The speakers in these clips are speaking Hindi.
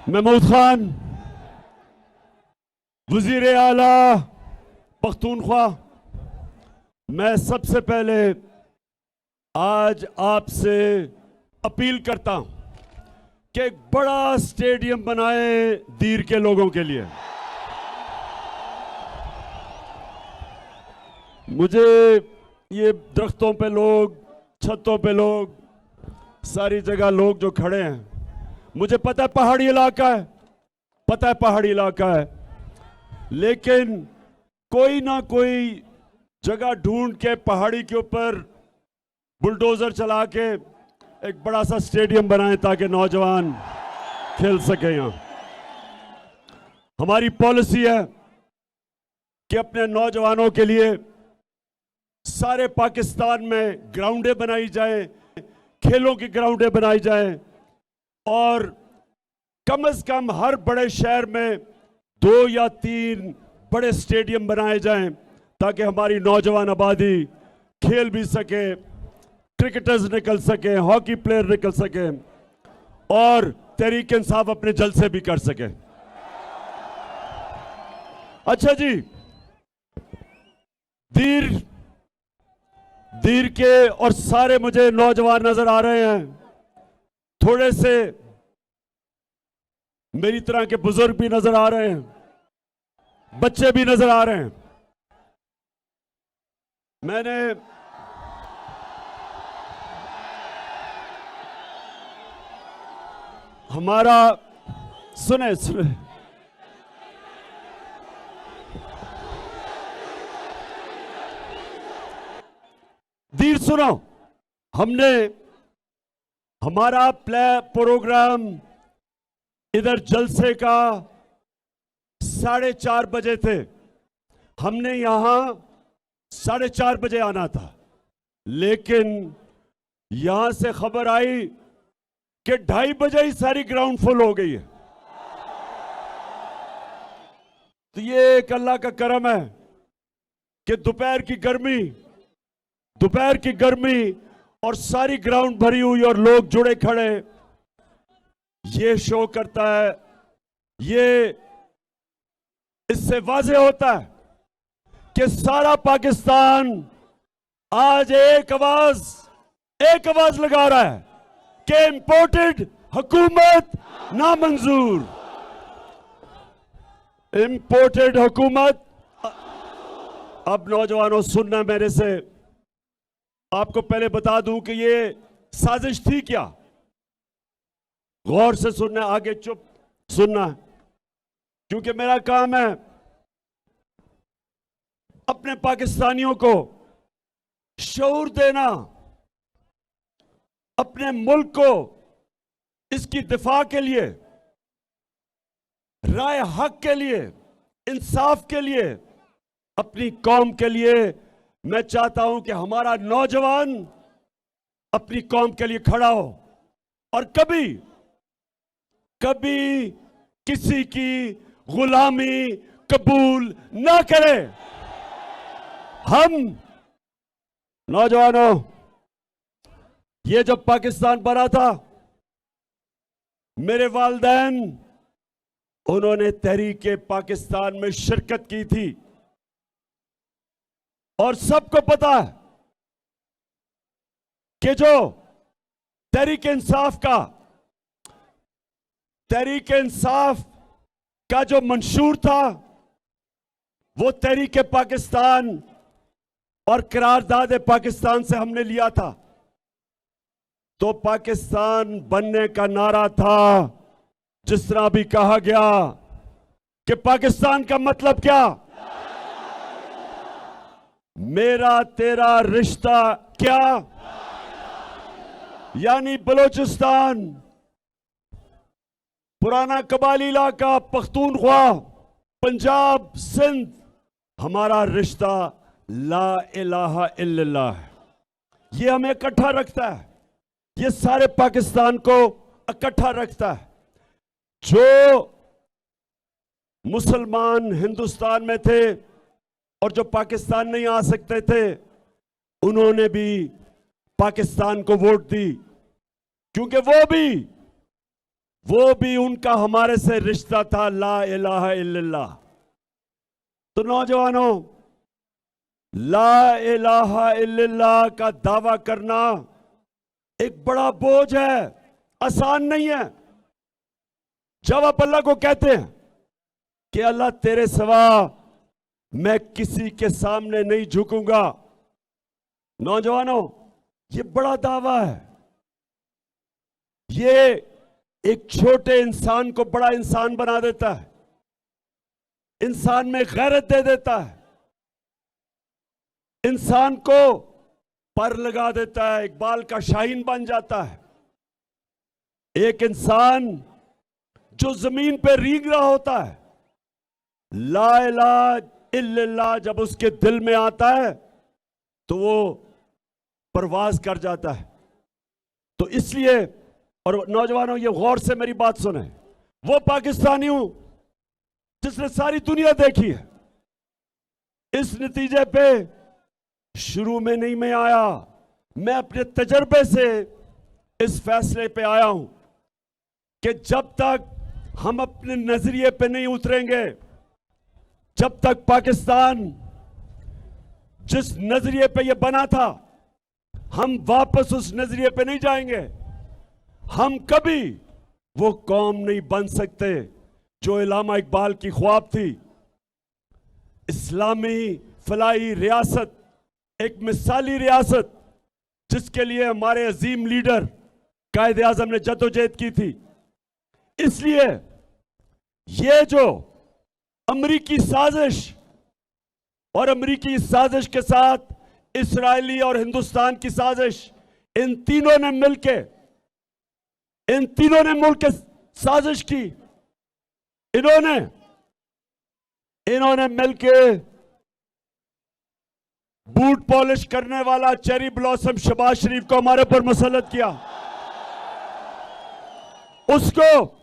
महमूद खान, वजीर आला पख्तूनख्वा, मैं सबसे पहले आज आपसे अपील करता हूं कि एक बड़ा स्टेडियम बनाए दीर के लोगों के लिए। मुझे ये दरख्तों पे लोग, छतों पे लोग, सारी जगह लोग जो खड़े हैं, मुझे पता है पहाड़ी इलाका है, पता है पहाड़ी इलाका है, लेकिन कोई ना कोई जगह ढूंढ के पहाड़ी के ऊपर बुलडोजर चला के एक बड़ा सा स्टेडियम बनाएं ताकि नौजवान खेल सके। यहां हमारी पॉलिसी है कि अपने नौजवानों के लिए सारे पाकिस्तान में ग्राउंडें बनाई जाए, खेलों की ग्राउंडें बनाई जाए और कम से कम हर बड़े शहर में 2 या 3 बड़े स्टेडियम बनाए जाएं ताकि हमारी नौजवान आबादी खेल भी सके, क्रिकेटर्स निकल सके, हॉकी प्लेयर निकल सके और तहरीक इंसाफ अपने जलसे भी कर सके। अच्छा जी, दीर के और सारे मुझे नौजवान नजर आ रहे हैं, थोड़े से मेरी तरह के बुजुर्ग भी नजर आ रहे हैं, बच्चे भी नजर आ रहे हैं। मैंने हमारा सुने दीर सुनो, हमने हमारा प्रोग्राम इधर जलसे का 4:30 बजे थे, हमने यहां 4:30 बजे आना था, लेकिन यहां से खबर आई कि 2:30 बजे ही सारी ग्राउंड फुल हो गई है। तो ये एक अल्लाह का करम है कि दोपहर की गर्मी और सारी ग्राउंड भरी हुई और लोग जुड़े खड़े, ये शो करता है, ये इससे वाज़ेह होता है कि सारा पाकिस्तान आज एक आवाज लगा रहा है कि इंपोर्टेड हुकूमत नामंजूर, इंपोर्टेड हुकूमत। अब नौजवानों सुनना मेरे से, आपको पहले बता दूं कि ये साजिश थी क्या। गौर से सुनना, आगे चुप सुनना, क्योंकि मेरा काम है अपने पाकिस्तानियों को शऊर देना, अपने मुल्क को इसकी दिफा के लिए, राय हक के लिए, इंसाफ के लिए, अपनी कौम के लिए। मैं चाहता हूं कि हमारा नौजवान अपनी कौम के लिए खड़ा हो और कभी किसी की गुलामी कबूल ना करे। हम नौजवानों, ये जब पाकिस्तान बना था, मेरे वालिदैन उन्होंने तहरीक पाकिस्तान में शिरकत की थी और सबको पता है कि जो तहरीक इंसाफ का जो मंशूर था, वो तहरीक पाकिस्तान और करारदाद पाकिस्तान से हमने लिया था। तो पाकिस्तान बनने का नारा था, जिस तरह भी कहा गया कि पाकिस्तान का मतलब क्या, मेरा तेरा रिश्ता क्या, यानी बलोचिस्तान, पुराना कबाली इलाका, पख्तूनख्वा, पंजाब, सिंध, हमारा रिश्ता ला इलाहा इल्लल्लाह है। ये हमें इकट्ठा रखता है, ये सारे पाकिस्तान को इकट्ठा रखता है। जो मुसलमान हिंदुस्तान में थे और जो पाकिस्तान नहीं आ सकते थे, उन्होंने भी पाकिस्तान को वोट दी, क्योंकि वो भी वो भी उनका हमारे से रिश्ता था, ला इलाहा इल्लल्लाह। तो नौजवानों, ला इलाहा इल्लल्लाह का दावा करना एक बड़ा बोझ है, आसान नहीं है। जब आप अल्लाह को कहते हैं कि अल्लाह तेरे सिवा मैं किसी के सामने नहीं झुकूंगा, नौजवानों, ये बड़ा दावा है। ये एक छोटे इंसान को बड़ा इंसान बना देता है, इंसान में गैरत दे देता है, इंसान को पर लगा देता है, इकबाल का शाहीन बन जाता है। एक इंसान जो जमीन पे रींग रहा होता है, ला इलाहा इल्लल्लाह जब उसके दिल में आता है तो वो परवाज कर जाता है। तो इसलिए, और नौजवानों ये गौर से मेरी बात सुने, वो पाकिस्तानी हूं जिसने सारी दुनिया देखी है। इस नतीजे पे शुरू में नहीं मैं आया, मैं अपने तजर्बे से इस फैसले पे आया हूं कि जब तक हम अपने नजरिए पे नहीं उतरेंगे, जब तक पाकिस्तान जिस नजरिए पे ये बना था, हम वापस उस नजरिए पे नहीं जाएंगे। हम कभी वो कौम नहीं बन सकते जो इल्लामा इकबाल की ख्वाब थी। इस्लामी फलाही रियासत, एक मिसाली रियासत जिसके लिए हमारे अजीम लीडर कायदे आजम ने जद्दोजहद की थी। इसलिए ये जो अमरीकी साजिश और अमरीकी साजिश के साथ इस्राएली और हिंदुस्तान की साजिश, इन तीनों ने मिलकर साजिश की। इन्होंने मिलकर बूट पॉलिश करने वाला चेरी ब्लॉसम शहबाज शरीफ को हमारे पर मुसल्लत किया। उसको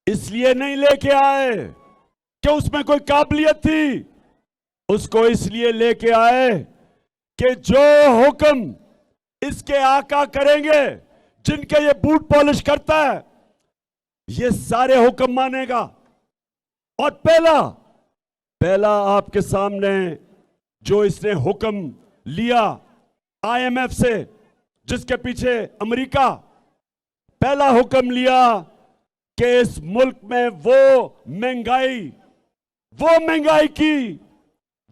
इसलिए नहीं लेके आए कि उसमें कोई काबिलियत थी, उसको इसलिए लेके आए कि जो हुक्म इसके आका करेंगे, जिनके ये बूट पॉलिश करता है, ये सारे हुक्म मानेगा। और पहला आपके सामने जो इसने हुक्म लिया आईएमएफ से, जिसके पीछे अमेरिका, पहला हुक्म लिया कि इस मुल्क में वो महंगाई की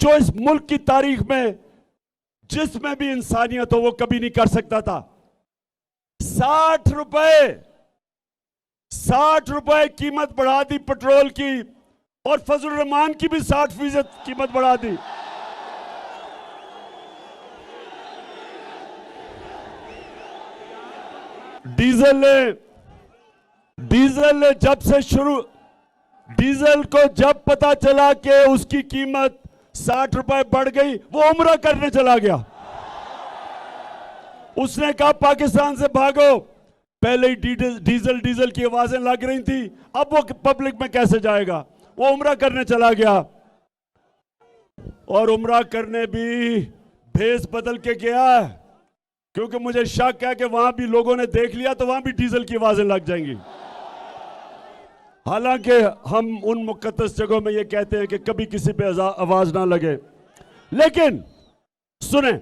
जो इस मुल्क की तारीख में जिसमें भी इंसानियत हो वो कभी नहीं कर सकता था। 60 रुपए कीमत बढ़ा दी पेट्रोल की, और फजल रहमान की भी 60% कीमत बढ़ा दी। डीजल को जब पता चला कि उसकी कीमत 60 रुपए बढ़ गई, वो उम्रा करने चला गया। उसने कहा पाकिस्तान से भागो। पहले ही डीजल की आवाजें लग रही थी, अब वो पब्लिक में कैसे जाएगा, वो उम्रा करने चला गया। और उम्रा करने भी भेस बदल के गया, क्योंकि मुझे शक है कि वहां भी लोगों ने देख लिया तो वहां भी डीजल की आवाजें लग जाएंगी। हालांकि हम उन मुकद्दस जगहों में ये कहते हैं कि कभी किसी पे आवाज ना लगे, लेकिन सुने,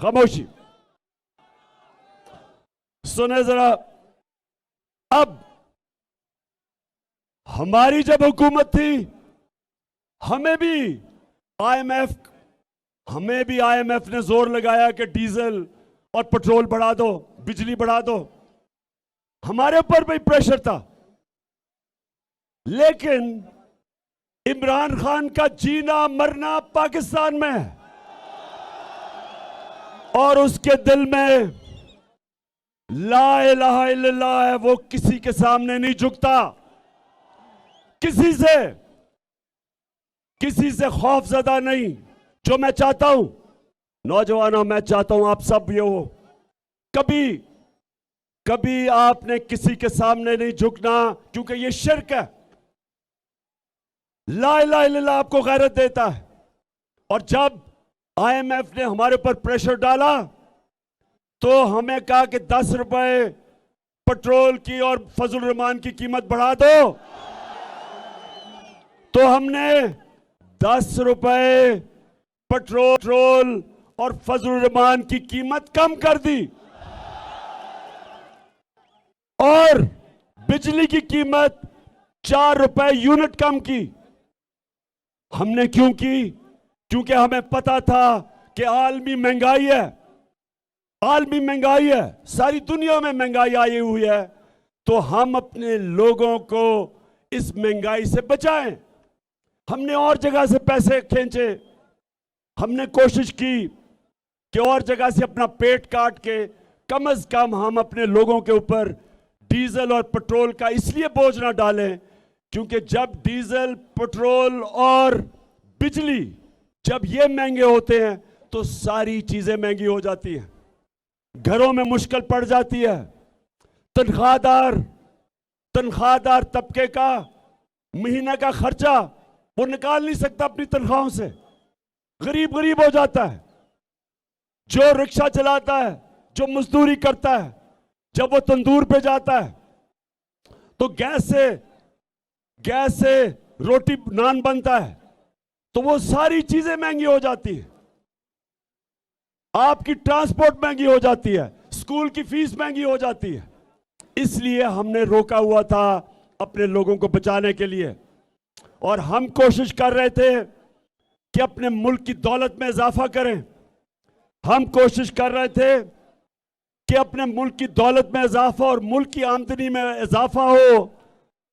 खामोशी सुने जरा। अब हमारी जब हुकूमत थी, हमें भी आईएमएफ ने जोर लगाया कि डीजल और पेट्रोल बढ़ा दो, बिजली बढ़ा दो, हमारे ऊपर भी प्रेशर था। लेकिन इमरान खान का जीना मरना पाकिस्तान में है, और उसके दिल में ला इलाहा इल्लल्लाह है। वो किसी के सामने नहीं झुकता, किसी से खौफजदा नहीं। जो मैं चाहता हूं नौजवानों, मैं चाहता हूं आप सब ये हो, कभी आपने किसी के सामने नहीं झुकना, क्योंकि ये शिर्क है। ला इलाहा इल्लल्लाह आपको गैरत देता है। और जब आईएमएफ ने हमारे ऊपर प्रेशर डाला तो हमें कहा कि 10 रुपए पेट्रोल की और फजल रहमान की कीमत बढ़ा दो। तो हमने 10 रुपए पेट्रोल और फजल रहमान की कीमत कम कर दी और बिजली की कीमत 4 रुपए यूनिट कम की। हमने क्यों की? क्योंकि हमें पता था कि आलमी महंगाई है, आलमी महंगाई है, सारी दुनिया में महंगाई आई हुई है, तो हम अपने लोगों को इस महंगाई से बचाएं। हमने और जगह से पैसे खींचे, हमने कोशिश की कि और जगह से अपना पेट काट के कम से कम हम अपने लोगों के ऊपर डीजल और पेट्रोल का इसलिए बोझ ना डालें क्योंकि जब डीजल, पेट्रोल और बिजली जब ये महंगे होते हैं तो सारी चीजें महंगी हो जाती हैं, घरों में मुश्किल पड़ जाती है। तनख्वाहदार तबके का महीने का खर्चा वो निकाल नहीं सकता अपनी तनख्वाहों से, गरीब हो जाता है। जो रिक्शा चलाता है, जो मजदूरी करता है, जब वो तंदूर पे जाता है तो गैस से रोटी नान बनता है, तो वो सारी चीजें महंगी हो जाती है। आपकी ट्रांसपोर्ट महंगी हो जाती है, स्कूल की फीस महंगी हो जाती है। इसलिए हमने रोका हुआ था अपने लोगों को बचाने के लिए, और हम कोशिश कर रहे थे कि अपने मुल्क की दौलत में इजाफा करें। हम कोशिश कर रहे थे कि अपने मुल्क की दौलत में इजाफा और मुल्क की आमदनी में इजाफा हो,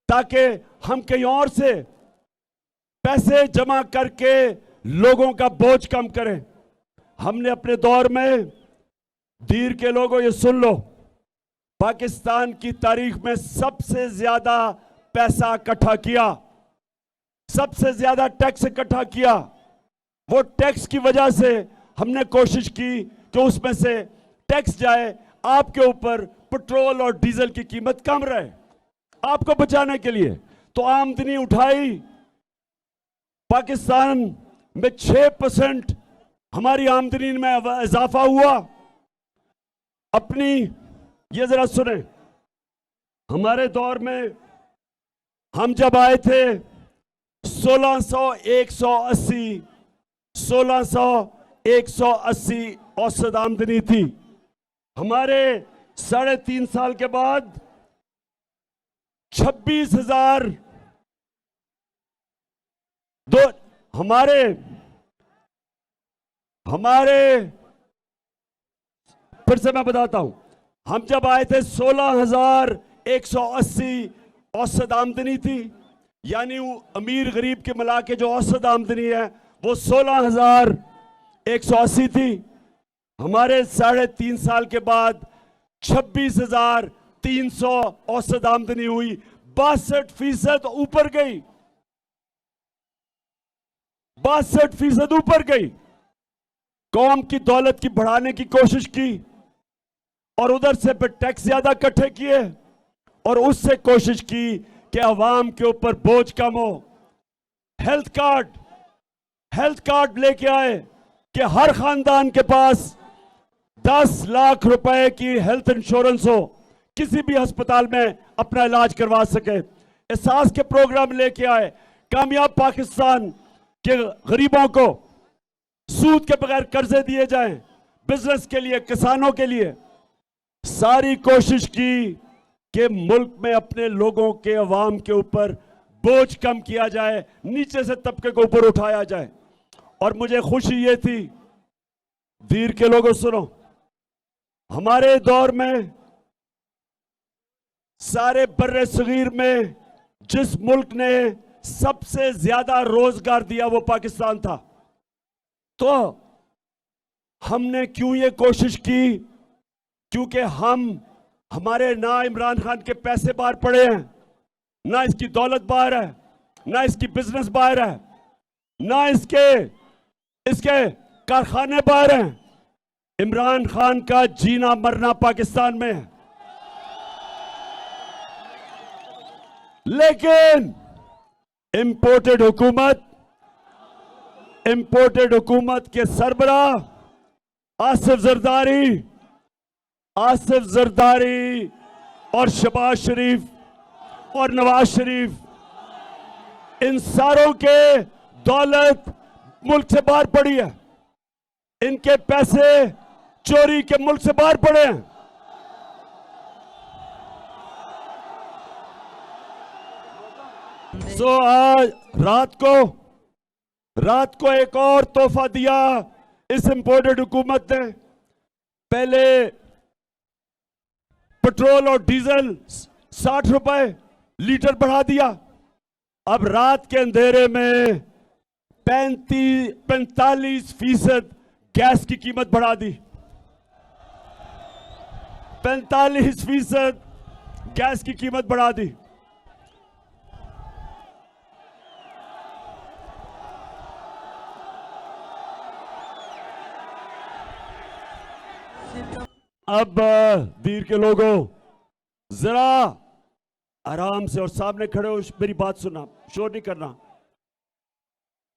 ताकि हम कहीं और से पैसे जमा करके लोगों का बोझ कम करें। हमने अपने दौर में, दीर के लोगों ये सुन लो, पाकिस्तान की तारीख में सबसे ज्यादा पैसा इकट्ठा किया, सबसे ज्यादा टैक्स इकट्ठा किया। वो टैक्स की वजह से हमने कोशिश की कि उसमें से टैक्स जाए आपके ऊपर, पेट्रोल और डीजल की कीमत कम रहे आपको बचाने के लिए। तो आमदनी उठाई, पाकिस्तान में 6% हमारी आमदनी में इजाफा हुआ। अपनी ये जरा सुने, हमारे दौर में हम जब आए थे 1680 औसत आमदनी थी। हमारे 3.5 साल के बाद 26,000 हमारे फिर से मैं बताता हूं, हम जब आए थे 16,180 औसत आमदनी थी, यानी अमीर गरीब के मिला के जो औसत आमदनी है वो 16,180 थी। हमारे 3.5 साल के बाद 26,300 औसत आमदनी हुई, 62% ऊपर गई, 62% ऊपर गई। कौम की दौलत की बढ़ाने की कोशिश की और उधर से फिर टैक्स ज्यादा इकट्ठे किए और उससे कोशिश की कि अवाम के ऊपर बोझ कम हो। हेल्थ कार्ड लेके आए कि हर खानदान के पास 10 लाख रुपए की हेल्थ इंश्योरेंस हो, किसी भी अस्पताल में अपना इलाज करवा सके। एहसास के प्रोग्राम लेके आए, कामयाब पाकिस्तान के गरीबों को सूद के बगैर कर्जे दिए जाएं, बिजनेस के लिए, किसानों के लिए। सारी कोशिश की कि मुल्क में अपने लोगों के, अवाम के ऊपर बोझ कम किया जाए, नीचे से तबके को ऊपर उठाया जाए। और मुझे खुशी ये थी, दीर के लोगों सुनो, हमारे दौर में सारे बर्रे सगीर में जिस मुल्क ने सबसे ज्यादा रोजगार दिया वो पाकिस्तान था। तो हमने क्यों ये कोशिश की? क्योंकि हमारे ना इमरान खान के पैसे बाहर पड़े हैं, ना इसकी दौलत बाहर है, ना इसकी बिजनेस बाहर है, ना इसके कारखाने बाहर हैं। इमरान खान का जीना मरना पाकिस्तान में है। लेकिन इंपोर्टेड हुकूमत के सरबराह आसिफ जरदारी और शहबाज शरीफ और नवाज शरीफ, इन सारों के दौलत मुल्क से बाहर पड़ी है। इनके पैसे चोरी के मुल्क से बाहर पड़े हैं। सो आज रात को एक और तोहफा दिया इस इंपोर्टेड हुकूमत ने। पहले पेट्रोल और डीजल 60 रुपए लीटर बढ़ा दिया। अब रात के अंधेरे में 45% गैस की कीमत बढ़ा दी। 45% गैस की कीमत बढ़ा दी। अब दीर के लोगों, जरा आराम से और सामने खड़े हो मेरी बात सुनना, शोर नहीं करना,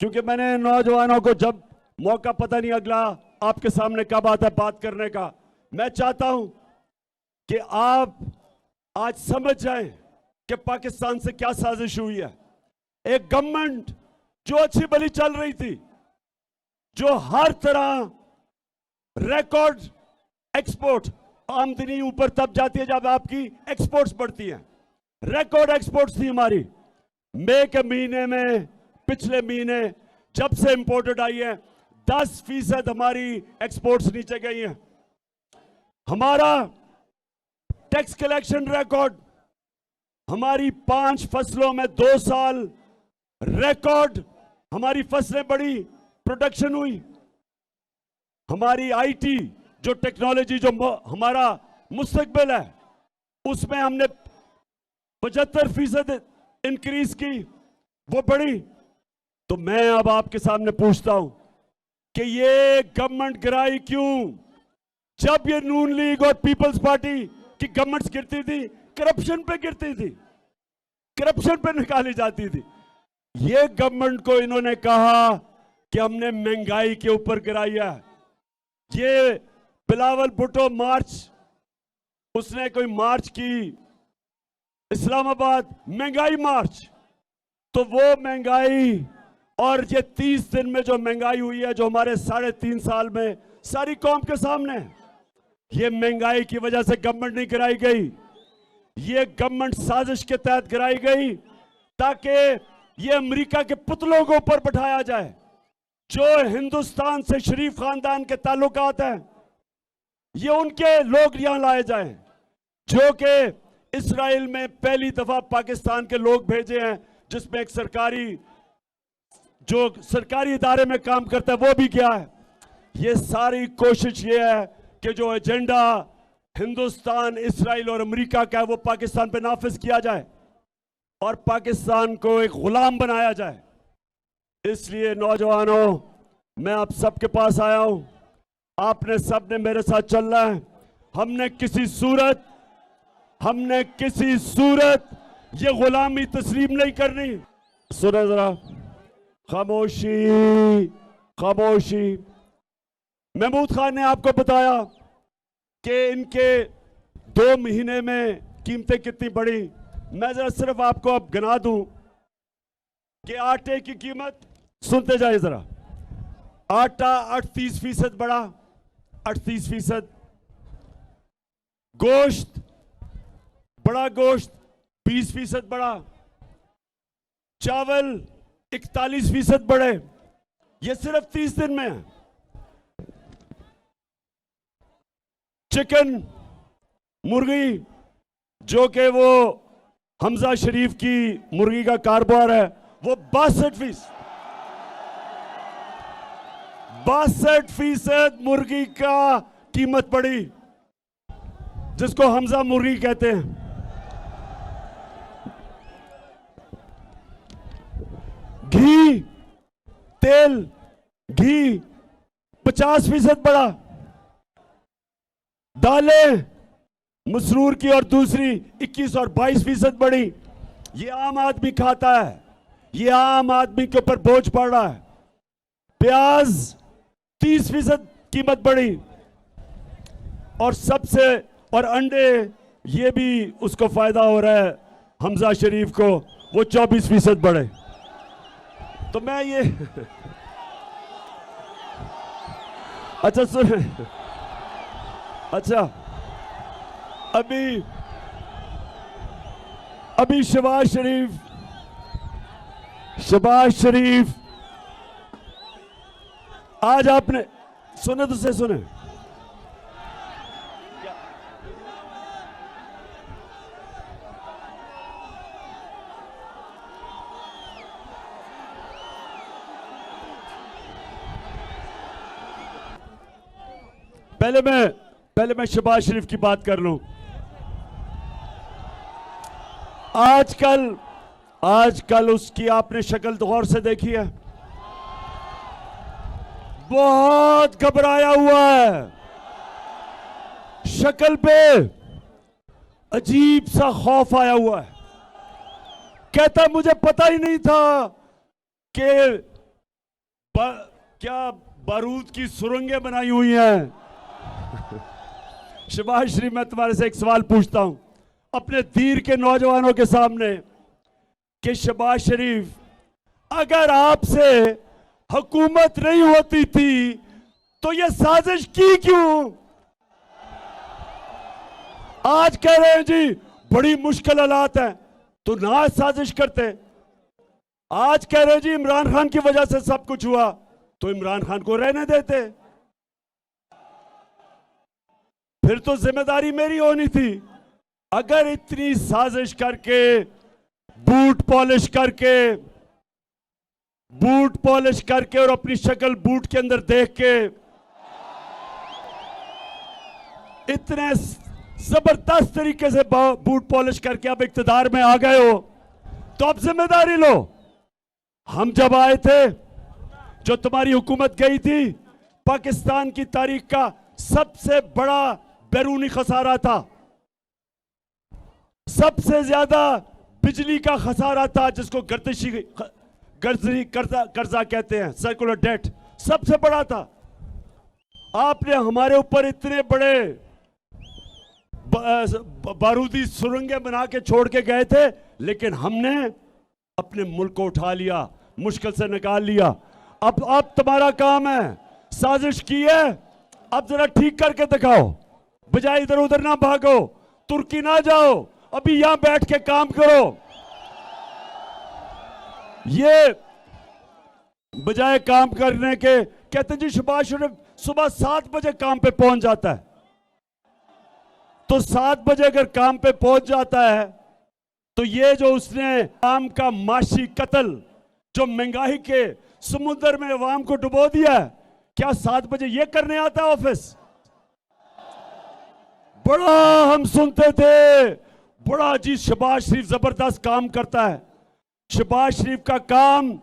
क्योंकि मैंने नौजवानों को जब मौका पता नहीं अगला आपके सामने कब आता है बात करने का, मैं चाहता हूं कि आप आज समझ जाएं कि पाकिस्तान से क्या साजिश हुई है। एक गवर्नमेंट जो अच्छी भली चल रही थी, जो हर तरह रिकॉर्ड एक्सपोर्ट, आमदनी ऊपर तब जाती है जब आपकी एक्सपोर्ट्स बढ़ती हैं। रिकॉर्ड एक्सपोर्ट्स थी हमारी। मई के महीने में, पिछले महीने जब से इंपोर्टेड आई है, 10% हमारी एक्सपोर्ट्स नीचे गई हैं। हमारा टैक्स कलेक्शन रिकॉर्ड, हमारी 5 फसलों में 2 साल रिकॉर्ड हमारी फसलें बढ़ी, प्रोडक्शन हुई। हमारी आईटी जो टेक्नोलॉजी जो हमारा मुस्तकबिल है, उसमें हमने 75% इंक्रीज की, वो बढ़ी। तो मैं अब आपके सामने पूछता हूं कि ये गवर्नमेंट गिराई क्यों? जब ये नून लीग और पीपल्स पार्टी की गवर्नमेंट्स गिरती थी, करप्शन पे गिरती थी, करप्शन पे निकाली जाती थी। ये गवर्नमेंट को इन्होंने कहा कि हमने महंगाई के ऊपर गिराई है। ये बिलावल भुट्टो मार्च, उसने कोई मार्च की इस्लामाबाद, महंगाई मार्च, तो वो महंगाई और ये 30 दिन में जो महंगाई हुई है, जो हमारे 3.5 साल में सारी कौम के सामने, ये महंगाई की वजह से गवर्नमेंट नहीं गिराई गई। ये गवर्नमेंट साजिश के तहत गिराई गई ताकि ये अमेरिका के पुतलों को ऊपर बैठाया जाए। जो हिंदुस्तान से शरीफ खानदान के ताल्लुकात हैं, ये उनके लोग यहां लाए जाएं, जो कि इस्राइल में पहली दफा पाकिस्तान के लोग भेजे हैं, जिसमें एक सरकारी इदारे में काम करता है वो भी गया है। ये सारी कोशिश ये है कि जो एजेंडा हिंदुस्तान, इस्राइल और अमेरिका का है, वो पाकिस्तान पे नाफिज किया जाए और पाकिस्तान को एक गुलाम बनाया जाए। इसलिए नौजवानों, मैं आप सबके पास आया हूं। आपने सबने मेरे साथ चलना है। हमने किसी सूरत ये गुलामी तस्लीम नहीं करनी। सुनो जरा, खामोशी। महमूद खान ने आपको बताया कि इनके 2 महीने में कीमतें कितनी बढ़ी। मैं जरा सिर्फ आपको अब गिना दूं कि आटे की कीमत, सुनते जाइए जरा, आटा 38% बढ़ा, 38%। गोश्त, बड़ा गोश्त 20% बढ़ा। चावल 41% बढ़े। ये सिर्फ 30 दिन में है। चिकन, मुर्गी, जो कि वो हमजा शरीफ की मुर्गी का कारोबार है, वो 62% मुर्गी का कीमत बढ़ी, जिसको हमजा मुर्गी कहते हैं। घी 50% बढ़ा। दालें, मसरूर की और दूसरी 21 और 22% बढ़ी। ये आम आदमी खाता है, ये आम आदमी के ऊपर बोझ पड़ रहा है। प्याज 30% कीमत बढ़ी। और अंडे ये भी उसको फायदा हो रहा है हमजा शरीफ को, वो 24% बढ़े। तो मैं ये अच्छा सुन, अच्छा अभी शहबाज शरीफ आज आपने सुने तो से सुने, पहले मैं शहबाज शरीफ की बात कर लूं। आजकल उसकी आपने शक्ल गौर से देखी है, बहुत घबराया हुआ है, शक्ल पे अजीब सा खौफ आया हुआ है। कहता मुझे पता ही नहीं था कि क्या बारूद की सुरंगें बनाई हुई हैं। शहबाज शरीफ, मैं तुम्हारे से एक सवाल पूछता हूं अपने दीर के नौजवानों के सामने कि शहबाज शरीफ, अगर आपसे हुकूमत नहीं होती थी तो ये साजिश की क्यों? आज कह रहे हैं जी बड़ी मुश्किल हालात है तो ना साजिश करते। आज कह रहे हैं जी इमरान खान की वजह से सब कुछ हुआ तो इमरान खान को रहने देते। फिर तो जिम्मेदारी मेरी होनी थी। अगर इतनी साजिश करके बूट पॉलिश करके और अपनी शक्ल बूट के अंदर देख के इतने जबरदस्त तरीके से बूट पॉलिश करके अब इक्तदार में आ गए हो तो अब जिम्मेदारी लो। हम जब आए थे, जो तुम्हारी हुकूमत गई थी, पाकिस्तान की तारीख का सबसे बड़ा बैरूनी खसारा था, सबसे ज्यादा बिजली का खसारा था, जिसको गर्जी कर्जा कहते हैं, सर्कुलर डेट, सबसे बड़ा था। आपने हमारे ऊपर इतने बड़े बारूदी सुरंगें बना के छोड़ के गए थे, लेकिन हमने अपने मुल्क को उठा लिया, मुश्किल से निकाल लिया। अब तुम्हारा काम है, साजिश की है, अब जरा ठीक करके दिखाओ, बजाय इधर उधर ना भागो, तुर्की ना जाओ, अभी यहां बैठ के काम करो। ये बजाय काम करने के कहते जी शहबाज शरीफ सुबह 7 बजे काम पे पहुंच जाता है, तो 7 बजे अगर काम पे पहुंच जाता है तो ये जो उसने आम का माशी कत्ल, जो महंगाई के समुद्र में अवाम को डुबो दिया है, क्या 7 बजे ये करने आता है ऑफिस? बड़ा हम सुनते थे, बड़ा जी शहबाज शरीफ जबरदस्त काम करता है। शहबाज शरीफ का काम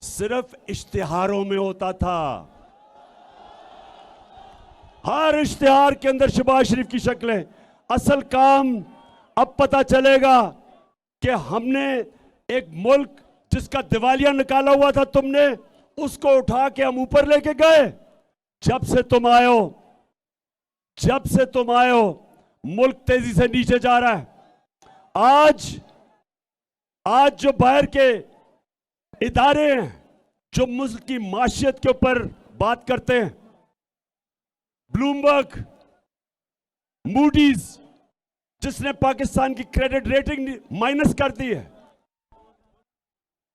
सिर्फ इश्तिहारों में होता था, हर इश्तिहार के अंदर शहबाज शरीफ की शक्लें। असल काम अब पता चलेगा कि हमने एक मुल्क जिसका दिवालिया निकाला हुआ था तुमने, उसको उठा के हम ऊपर लेके गए। जब से तुम आए हो मुल्क तेजी से नीचे जा रहा है। आज जो बाहर के इदारे हैं जो मुल्क की माशियत के ऊपर बात करते हैं, ब्लूमबर्ग, मूडीज, जिसने पाकिस्तान की क्रेडिट रेटिंग माइनस कर दी है,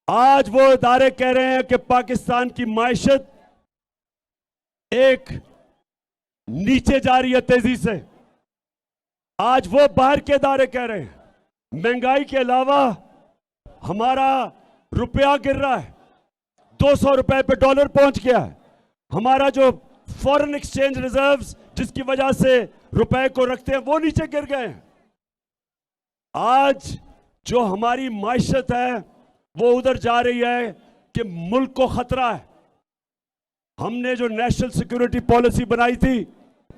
आज वो इदारे कह रहे हैं कि पाकिस्तान की माशियत एक नीचे जा रही है तेजी से। आज वो बाहर के इदारे कह रहे हैं महंगाई के अलावा हमारा रुपया गिर रहा है, 200 रुपए पे डॉलर पहुंच गया है। हमारा जो फॉरेन एक्सचेंज रिजर्व्स जिसकी वजह से रुपए को रखते हैं वो नीचे गिर गए हैं। आज जो हमारी माइशत है वो उधर जा रही है कि मुल्क को खतरा है। हमने जो नेशनल सिक्योरिटी पॉलिसी बनाई थी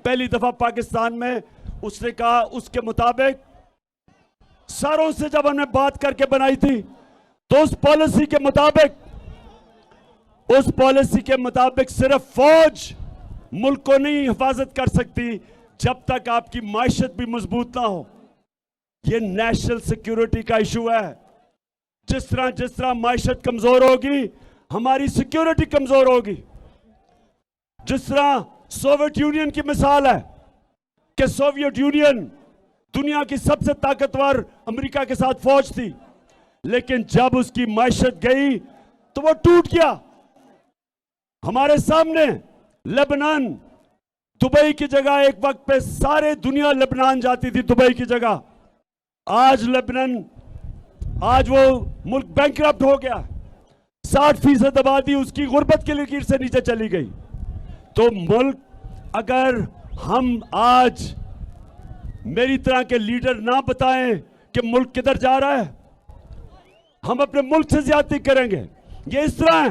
पहली दफा पाकिस्तान में, उसने कहा, उसके मुताबिक सारों से जब हमने बात करके बनाई थी तो उस पॉलिसी के मुताबिक सिर्फ फौज मुल्क को नहीं हिफाजत कर सकती जब तक आपकी माइशत भी मजबूत ना हो। ये नेशनल सिक्योरिटी का इशू है। जिस तरह माइशत कमजोर होगी, हमारी सिक्योरिटी कमजोर होगी। जिस तरह सोवियत यूनियन की मिसाल है कि सोवियत यूनियन दुनिया की सबसे ताकतवर अमेरिका के साथ फौज थी, लेकिन जब उसकी माइशत गई तो वो टूट गया। हमारे सामने लेबनान, दुबई की जगह एक वक्त पे सारे दुनिया लेबनान जाती थी, दुबई की जगह। आज लेबनान, आज वो मुल्क बैंकरप्ट हो गया। 60% आबादी उसकी गुर्बत की लकीर से नीचे चली गई। तो मुल्क, अगर हम आज मेरी तरह के लीडर ना बताएं कि मुल्क किधर जा रहा है, हम अपने मुल्क से ज्यादती करेंगे। ये इस तरह है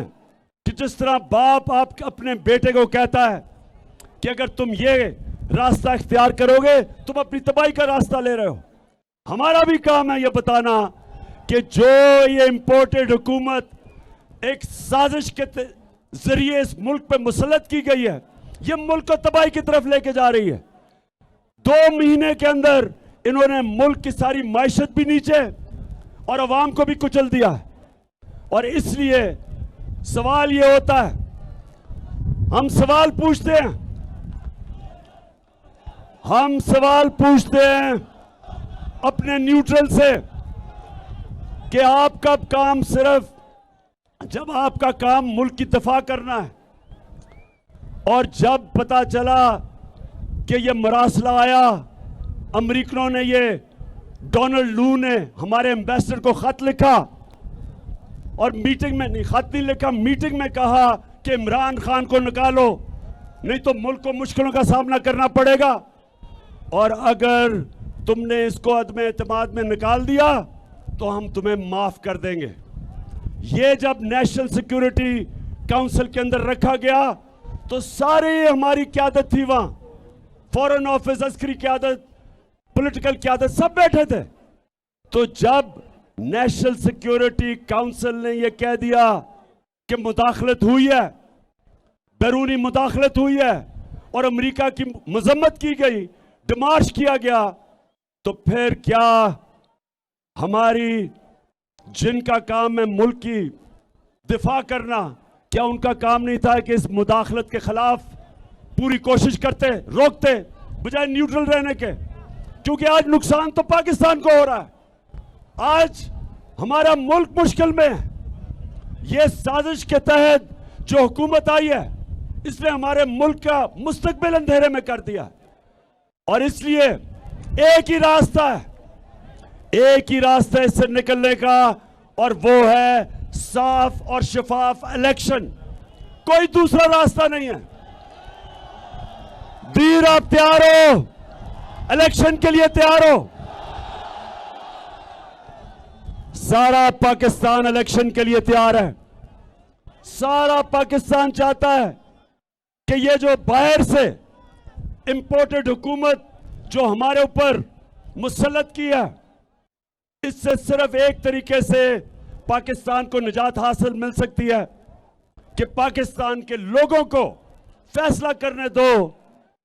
कि जिस तरह बाप आप अपने बेटे को कहता है कि अगर तुम ये रास्ता इख्तियार करोगे तुम अपनी तबाही का रास्ता ले रहे हो। हमारा भी काम है ये बताना कि जो ये इंपोर्टेड हुकूमत एक साजिश के जरिए इस मुल्क पे मुसल्लत की गई है, ये मुल्क को तबाही की तरफ लेके जा रही है। 2 महीने के अंदर इन्होंने मुल्क की सारी माइशत भी नीचे और अवाम को भी कुचल दिया है। और इसलिए सवाल ये होता है, हम सवाल पूछते हैं, हम सवाल पूछते हैं अपने न्यूट्रल से कि आपका काम सिर्फ, जब आपका काम मुल्क की दफा करना है और जब पता चला कि ये मरासला आया, अमेरिकनों ने, ये डोनाल्ड लू ने हमारे एम्बेसडर को खत लिखा और मीटिंग में, नहीं खत नहीं लिखा, मीटिंग में कहा कि इमरान खान को निकालो नहीं तो मुल्क को मुश्किलों का सामना करना पड़ेगा। और अगर तुमने इसको अदम एतमाद में निकाल दिया तो हम तुम्हें माफ कर देंगे। ये जब नेशनल सिक्योरिटी काउंसिल के अंदर रखा गया तो सारे हमारी क्यादत थी वहां, फॉरेन ऑफिस, अस्करी क्यादत, पॉलिटिकल क्यादत, सब बैठे थे। तो जब नेशनल सिक्योरिटी काउंसिल ने यह कह दिया कि मुदाखलत हुई है, बैरूनी मुदाखलत हुई है और अमेरिका की मजम्मत की गई, डिमार्च किया गया, तो फिर क्या हमारी, जिनका काम है मुल्क की दिफा करना, क्या उनका काम नहीं था कि इस मुदाखलत के खिलाफ पूरी कोशिश करते, रोकते, बजाय न्यूट्रल रहने के? क्योंकि आज नुकसान तो पाकिस्तान को हो रहा है, आज हमारा मुल्क मुश्किल में है। ये साजिश के तहत जो हुकूमत आई है इसने हमारे मुल्क का मुस्तकबिल अंधेरे में कर दिया। और इसलिए एक ही रास्ता है, एक ही रास्ता है इससे निकलने का, और वो है साफ और शफाफ इलेक्शन। कोई दूसरा रास्ता नहीं है। वीर, आप तैयार हो? इलेक्शन के लिए तैयार हो? सारा पाकिस्तान इलेक्शन के लिए तैयार है। सारा पाकिस्तान चाहता है कि ये जो बाहर से इंपोर्टेड हुकूमत जो हमारे ऊपर मुसल्लत की है, इससे सिर्फ एक तरीके से पाकिस्तान को निजात हासिल मिल सकती है कि पाकिस्तान के लोगों को फैसला करने दो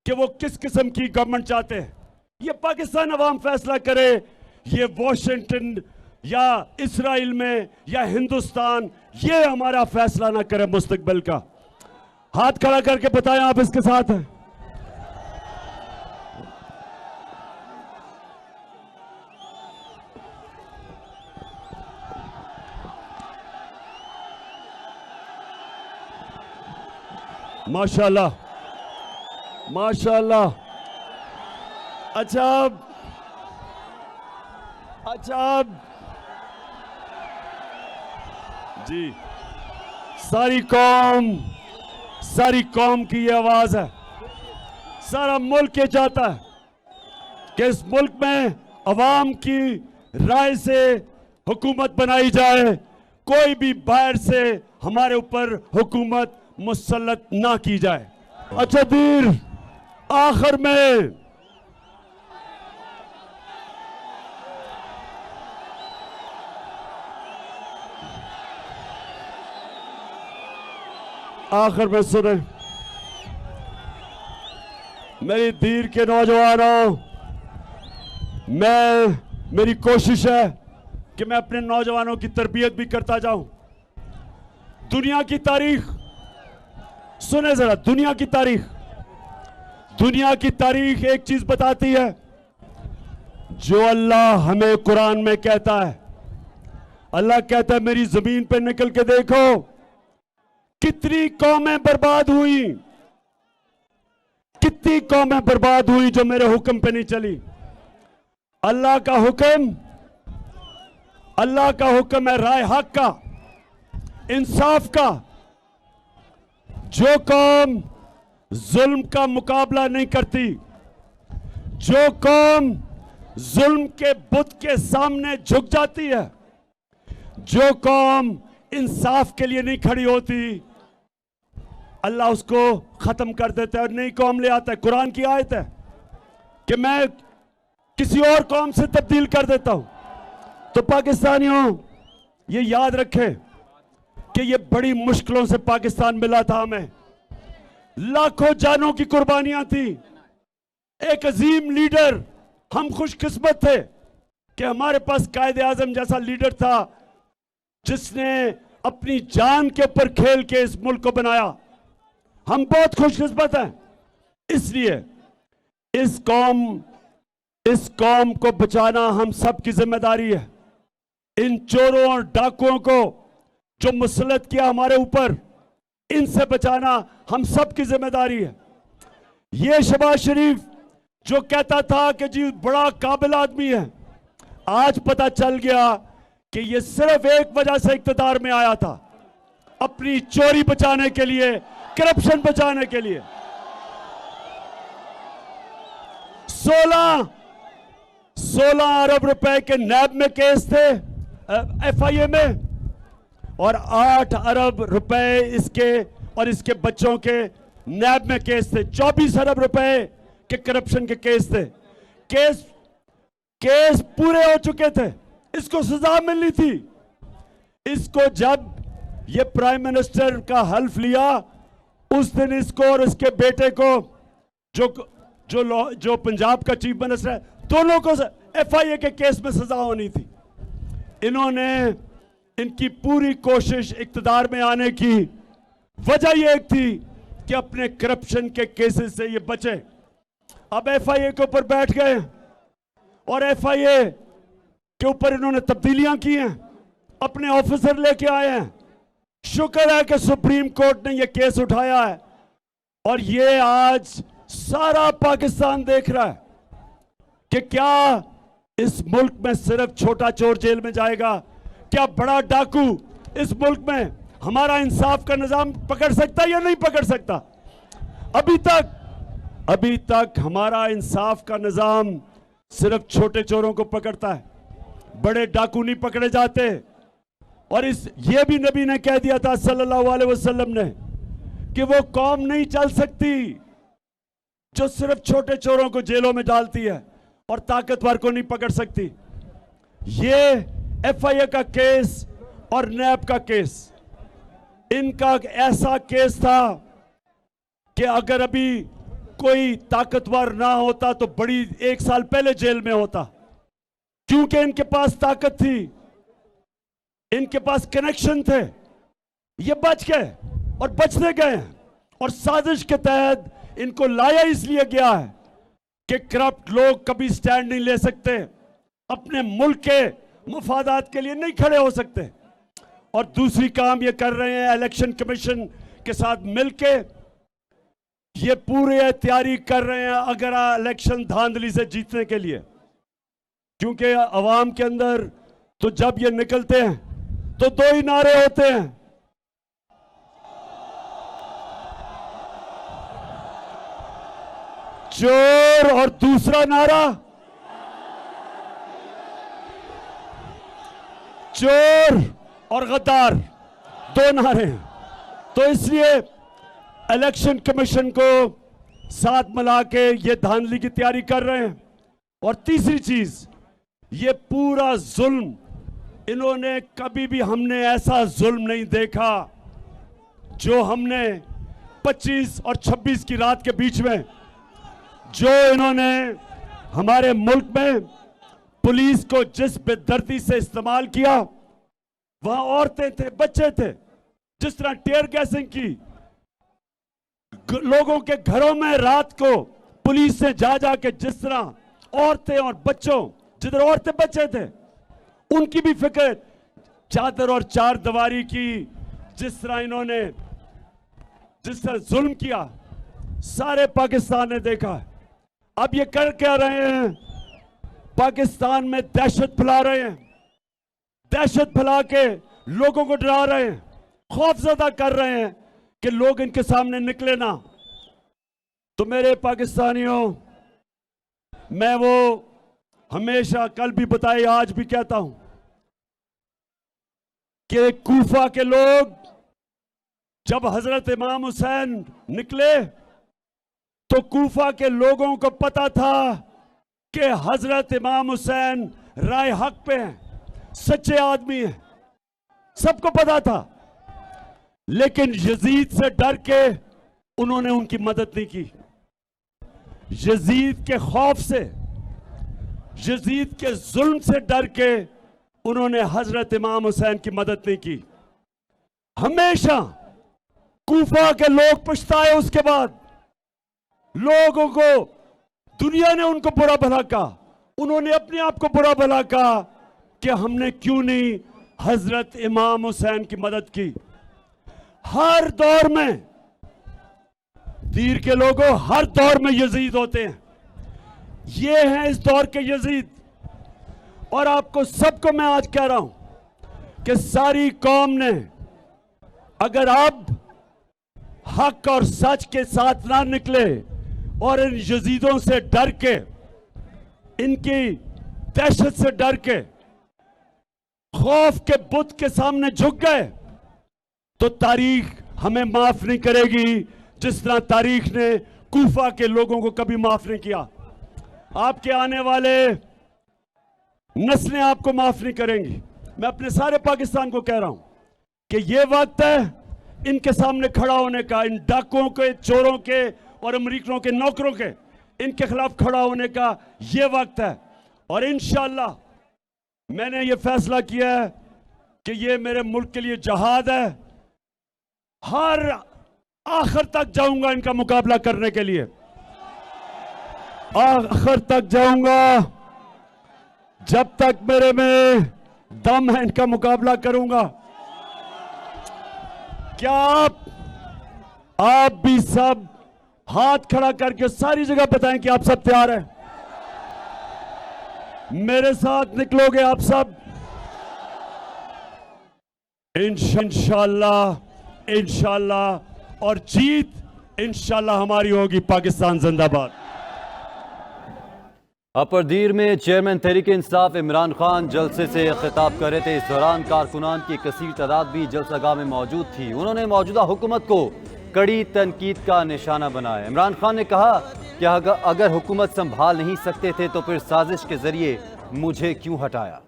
कि वो किस किस्म की गवर्नमेंट चाहते हैं। ये पाकिस्तान अवाम फैसला करे, ये वॉशिंगटन या इस्राइल में या हिंदुस्तान ये हमारा फैसला ना करे मुस्तकबिल का। हाथ खड़ा करके बताएं आप इसके साथ हैं। माशाल्लाह, माशाल्लाह। अच्छा जी, सारी कौम की ये आवाज है, सारा मुल्क ये चाहता है कि इस मुल्क में अवाम की राय से हुकूमत बनाई जाए, कोई भी बाहर से हमारे ऊपर हुकूमत मुसल्लत ना की जाए। अच्छा वीर, आखिर में सुने, मेरी दीर के नौजवानों, मेरी कोशिश है कि मैं अपने नौजवानों की तरबियत भी करता जाऊं। दुनिया की तारीख सुने जरा, दुनिया की तारीख एक चीज बताती है, जो अल्लाह हमें कुरान में कहता है। अल्लाह कहता है मेरी जमीन पे निकल के देखो कितनी कौमें बर्बाद हुई, कितनी कौमें बर्बाद हुई जो मेरे हुक्म पे नहीं चली। अल्लाह का हुक्म है राय हक का, इंसाफ का। जो कौम जुल्म का मुकाबला नहीं करती, जो कौम जुल्म के बुत के सामने झुक जाती है, जो कौम इंसाफ के लिए नहीं खड़ी होती, अल्लाह उसको खत्म कर देता है और नई कौम ले आता है। कुरान की आयत है कि मैं किसी और कौम से तब्दील कर देता हूं। तो पाकिस्तानियों ये याद रखें कि ये बड़ी मुश्किलों से पाकिस्तान मिला था हमें, लाखों जानों की कुर्बानियां थी, एक अजीम लीडर। हम खुशकिस्मत थे कि हमारे पास कायदे आजम जैसा लीडर था जिसने अपनी जान के ऊपर खेल के इस मुल्क को बनाया। हम बहुत खुशकिस्मत हैं। इसलिए इस कौम को बचाना हम सब की जिम्मेदारी है। इन चोरों और डाकुओं को जो मुसल्लत किया हमारे ऊपर, इनसे बचाना हम सब की जिम्मेदारी है। ये शहबाज शरीफ जो कहता था कि जी बड़ा काबिल आदमी है, आज पता चल गया कि ये सिर्फ एक वजह से इख्तिदार में आया था, अपनी चोरी बचाने के लिए, करप्शन बचाने के लिए। 16 अरब रुपए के नैब में केस थे, FIA में, और 8 अरब रुपए इसके और इसके बच्चों के नैब में केस थे। 24 अरब रुपए के करप्शन के केस थे। केस पूरे हो चुके थे, इसको सजा मिलनी थी। इसको जब ये प्राइम मिनिस्टर का हल्फ लिया, उस दिन इसको और इसके बेटे को जो पंजाब का चीफ मिनिस्टर है, दोनों को FIA के केस में सजा होनी थी। इनकी पूरी कोशिश इख्तिदार में आने की वजह यह थी कि अपने करप्शन के केसेस से ये बचे। अब FIA के ऊपर बैठ गए और FIA के ऊपर इन्होंने तब्दीलियां की हैं, अपने ऑफिसर लेके आए हैं। शुक्र है कि सुप्रीम कोर्ट ने ये केस उठाया है और ये आज सारा पाकिस्तान देख रहा है कि क्या इस मुल्क में सिर्फ छोटा चोर जेल में जाएगा, क्या बड़ा डाकू इस मुल्क में हमारा इंसाफ का निजाम पकड़ सकता है या नहीं पकड़ सकता। अभी तक हमारा इंसाफ का निजाम सिर्फ छोटे चोरों को पकड़ता है, बड़े डाकू नहीं पकड़े जाते। और ये भी नबी ने कह दिया था सल्लल्लाहु अलैहि वसल्लम ने कि वो कौम नहीं चल सकती जो सिर्फ छोटे चोरों को जेलों में डालती है और ताकतवर को नहीं पकड़ सकती। ये FIA का केस और नैब का केस, इनका ऐसा केस था कि अगर अभी कोई ताकतवर ना होता तो बड़ी 1 साल पहले जेल में होता, क्योंकि इनके पास ताकत थी, इनके पास कनेक्शन थे। ये बच गए और बचते गए, और साजिश के तहत इनको लाया इसलिए गया है कि करप्ट लोग कभी स्टैंड नहीं ले सकते, अपने मुल्क के मफादात के लिए नहीं खड़े हो सकते। और दूसरी काम ये कर रहे हैं, इलेक्शन कमीशन के साथ मिलके ये पूरे तैयारी कर रहे हैं अगर इलेक्शन धांधली से जीतने के लिए, क्योंकि अवाम के अंदर तो जब ये निकलते हैं तो 2 ही नारे होते हैं, चोर, और दूसरा नारा चोर और गद्दार, 2 नारे हैं। तो इसलिए इलेक्शन कमीशन को साथ मिला के ये धांधली की तैयारी कर रहे हैं। और तीसरी चीज, ये पूरा जुल्म, इन्होंने कभी भी, हमने ऐसा जुल्म नहीं देखा जो हमने 25 और 26 की रात के बीच में जो इन्होंने हमारे मुल्क में पुलिस को जिस बेदर्दी से इस्तेमाल किया, वहां औरतें थे, बच्चे थे, जिस तरह टीयर गैसिंग की, लोगों के घरों में रात को पुलिस ने जा के जिस तरह औरतें और बच्चों, जिधर औरतें बच्चे थे उनकी भी फिक्र, चादर और चार दीवारी की, जिस तरह इन्होंने जिस तरह जुल्म किया, सारे पाकिस्तान ने देखा। अब ये कर क्या रहे हैं? पाकिस्तान में दहशत फैला रहे हैं, दहशत फैला के लोगों को डरा रहे हैं, खौफजदा कर रहे हैं कि लोग इनके सामने निकले ना। तो मेरे पाकिस्तानियों, मैं वो हमेशा कल भी बताए, आज भी कहता हूं कि कूफा के लोग जब हजरत इमाम हुसैन निकले तो कूफा के लोगों को पता था कि हजरत इमाम हुसैन राय हक पे हैं, सच्चे आदमी हैं, सबको पता था। लेकिन यजीद से डर के उन्होंने उनकी मदद नहीं की। यजीद के खौफ से, यजीद के जुल्म से डर के उन्होंने हजरत इमाम हुसैन की मदद नहीं की। हमेशा कूफा के लोग पछताए, उसके बाद लोगों को, दुनिया ने उनको बुरा भला कहा, उन्होंने अपने आप को बुरा भला कहा कि हमने क्यों नहीं हजरत इमाम हुसैन की मदद की। हर दौर में तीर के लोगों, हर दौर में यजीद होते हैं। ये हैं इस दौर के यजीद। और आपको सबको मैं आज कह रहा हूं कि सारी कौम ने अगर अब हक और सच के साथ ना निकले और इन यजीदों से डर के, इनकी दहशत से डर के, खौफ के बुत के सामने झुक गए, तो तारीख हमें माफ नहीं करेगी, जिस तरह तारीख ने कूफा के लोगों को कभी माफ नहीं किया। आपके आने वाले नस्लें आपको माफ नहीं करेंगी। मैं अपने सारे पाकिस्तान को कह रहा हूं कि यह वक्त है इनके सामने खड़ा होने का, इन डाकुओं के, चोरों के और अमरीकियों के नौकरों के, इनके खिलाफ खड़ा होने का यह वक्त है। और इंशाअल्लाह मैंने ये फैसला किया है कि ये मेरे मुल्क के लिए जहाद है। हर आखिर तक जाऊंगा इनका मुकाबला करने के लिए, आखिर तक जाऊंगा, जब तक मेरे में दम है इनका मुकाबला करूंगा। क्या आप भी सब हाथ खड़ा करके सारी जगह बताएं कि आप सब तैयार हैं? मेरे साथ निकलोगे आप सब? इंशाअल्लाह, इंशाअल्लाह, और जीत इंशाअल्लाह हमारी होगी। पाकिस्तान जिंदाबाद। अपरदीर में चेयरमैन तहरीक इंसाफ इमरान खान जलसे से खिताब कर रहे थे। इस दौरान कारकुनान की कसीर तादाद भी जलसागाह में मौजूद थी। उन्होंने मौजूदा हुकूमत को कड़ी तनकीद का निशाना बनाया। इमरान खान ने कहा कि अगर हुकूमत संभाल नहीं सकते थे तो फिर साजिश के जरिए मुझे क्यों हटाया।